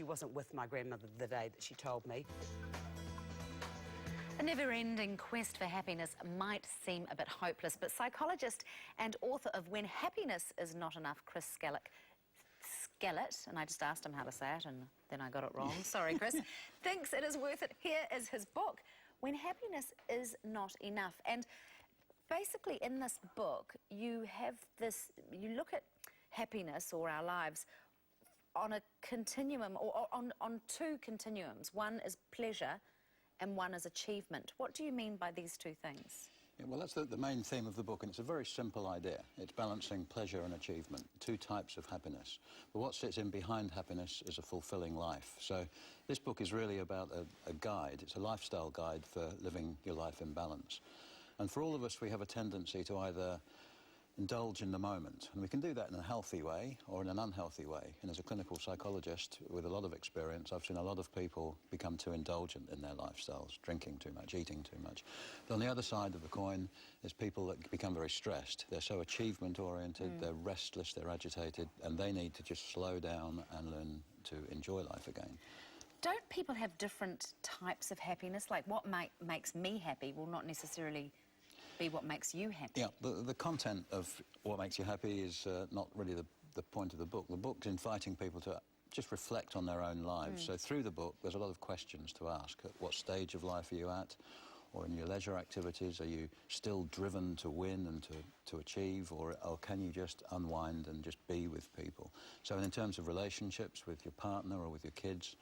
wasn't with my grandmother the day that she told me. A never-ending quest for happiness might seem a bit hopeless, but psychologist and author of When Happiness Is Not Enough, Chris Skellett, and I just asked him how to say it and then I got it wrong, sorry Chris, thinks it is worth it. Here is his book, When Happiness Is Not Enough. And basically in this book you have this, you look at happiness or our lives on a continuum, or on two continuums. One is pleasure and one is achievement. What do you mean by these two things? Yeah, well, that's the main theme of the book, and it's a very simple idea. It's balancing pleasure and achievement, two types of happiness. But what sits in behind happiness is a fulfilling life. So this book is really about a guide. It's a lifestyle guide for living your life in balance. And for all of us, we have a tendency to either indulge in the moment, and we can do that in a healthy way or in an unhealthy way. And as a clinical psychologist with a lot of experience, I've seen a lot of people become too indulgent in their lifestyles, drinking too much, eating too much. But on the other side of the coin is people that become very stressed. They're so achievement-oriented, they're restless, they're agitated, and they need to just slow down and learn to enjoy life again. Don't people have different types of happiness? Like what makes me happy will not necessarily be what makes you happy. Yeah, the content of what makes you happy is not really the point of the book. The book's inviting people to just reflect on their own lives. So through the book, there's a lot of questions to ask. At what stage of life are you at? Or in your leisure activities, are you still driven to win and to achieve? Or can you just unwind and just be with people? So in terms of relationships with your partner or with your kids,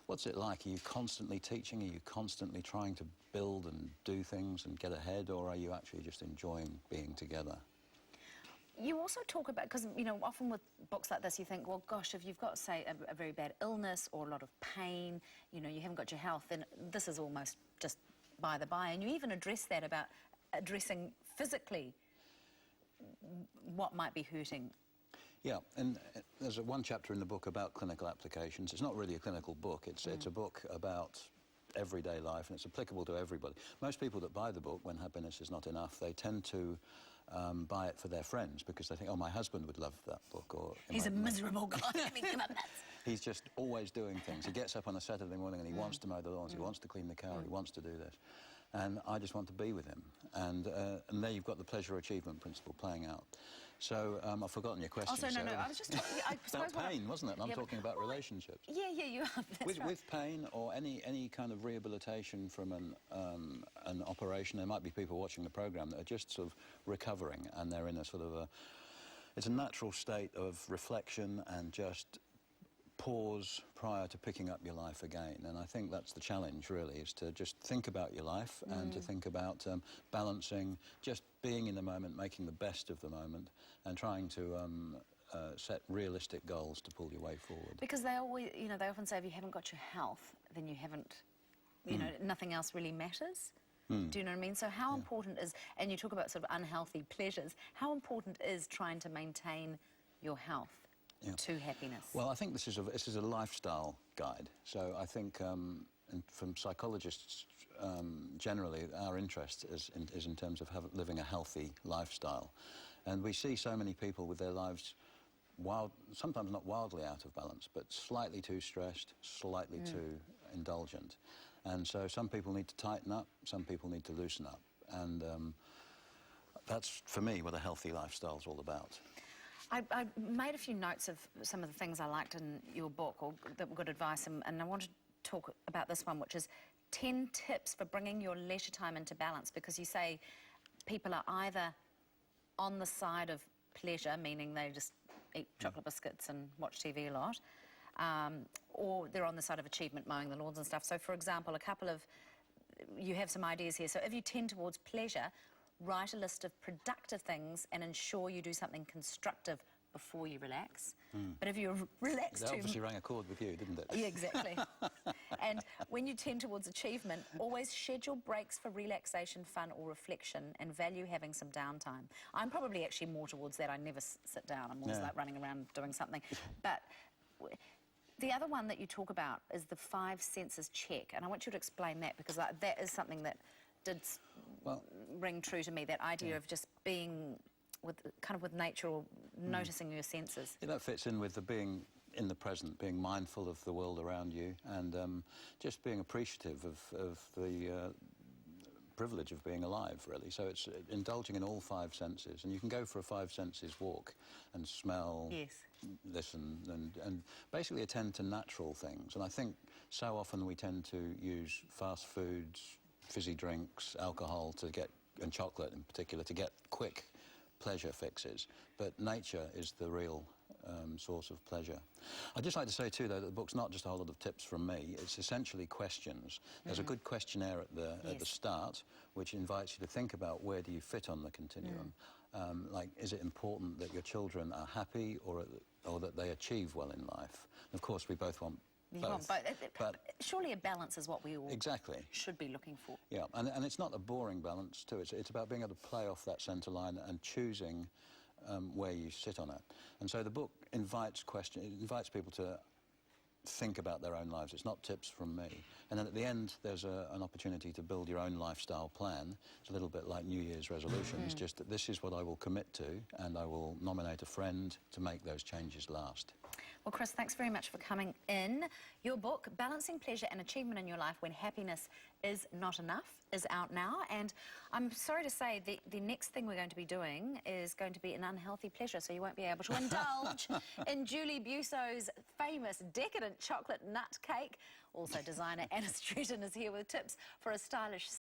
what's it like? Are you constantly teaching? Are you constantly trying to build and do things and get ahead? Or are you actually just enjoying being together? You also talk about, because, you know, often with books like this you think, well, gosh, if you've got, say, a very bad illness or a lot of pain, you know, you haven't got your health, then this is almost just by the by. And you even address that about addressing physically what might be hurting. Yeah, and there's one chapter in the book about clinical applications. It's not really a clinical book. It's a book about everyday life, and it's applicable to everybody. Most people that buy the book, When Happiness Is Not Enough, they tend to buy it for their friends because they think, oh, my husband would love that book. Or he's a miserable guy. I mean, come on, nuts. He's just always doing things. He gets up on a Saturday morning and he wants to mow the lawns, he wants to clean the car, he wants to do this. And I just want to be with him. And there you've got the pleasure achievement principle playing out. So I've forgotten your question. Oh, so no, I was just talking... about pain, wasn't it? And I'm talking about relationships. Yeah, you are. With pain or any kind of rehabilitation from an operation, there might be people watching the programme that are just sort of recovering, and they're in a sort of it's a natural state of reflection and just pause prior to picking up your life again. And I think that's the challenge, really, is to just think about your life and to think about balancing, just being in the moment, making the best of the moment, and trying to set realistic goals to pull your way forward. Because they always, you know, they often say if you haven't got your health, then you haven't, you know, nothing else really matters. Do you know what I mean? So how important is, and you talk about sort of unhealthy pleasures, how important is trying to maintain your health to happiness? Well, I think this is a lifestyle guide. So I think from psychologists generally, our interest is in terms of living a healthy lifestyle. And we see so many people with their lives sometimes not wildly out of balance, but slightly too stressed, slightly too indulgent. And so some people need to tighten up, some people need to loosen up. And that's, for me, what a healthy lifestyle is all about. I made a few notes of some of the things I liked in your book, or that were good advice, and I wanted to talk about this one, which is 10 tips for bringing your leisure time into balance, because you say people are either on the side of pleasure, meaning they just eat chocolate biscuits and watch TV a lot, or they're on the side of achievement, mowing the lawns and stuff. So, for example, you have some ideas here. So if you tend towards pleasure, write a list of productive things and ensure you do something constructive before you relax. But if you're relaxed That obviously rang a chord with you, didn't it? Yeah, exactly. And when you tend towards achievement, always schedule breaks for relaxation, fun or reflection, and value having some downtime. I'm probably actually more towards that. I never sit down. I'm always like running around doing something. But the other one that you talk about is the 5 senses check, and I want you to explain that, because that is something that did ring true to me, that idea of just being with nature, or noticing your senses. Yeah, that fits in with the being in the present, being mindful of the world around you, and just being appreciative of the privilege of being alive, really. So it's indulging in all 5 senses, and you can go for a 5 senses walk and smell, Yes. listen, and basically attend to natural things. And I think so often we tend to use fast foods, fizzy drinks, alcohol and chocolate in particular, to get quick pleasure fixes. But nature is the real source of pleasure. I'd just like to say too, though, that the book's not just a whole lot of tips from me. It's essentially questions. There's a good questionnaire at the start, which invites you to think about where do you fit on the continuum. Like, is it important that your children are happy or that they achieve well in life? And of course, we both want both. But surely a balance is what we all exactly should be looking for. Yeah, and it's not a boring balance too. It's about being able to play off that centre line and choosing where you sit on it. And so the book invites people to think about their own lives. It's not tips from me. And then at the end, there's an opportunity to build your own lifestyle plan. It's a little bit like New Year's resolutions, just that this is what I will commit to, and I will nominate a friend to make those changes last. Well, Chris, thanks very much for coming in. Your book, Balancing Pleasure and Achievement in Your Life When Happiness Is Not Enough, is out now. And I'm sorry to say the next thing we're going to be doing is going to be an unhealthy pleasure, so you won't be able to indulge in Julie Busso's famous decadent chocolate nut cake. Also, designer Anna Stretton is here with tips for a stylish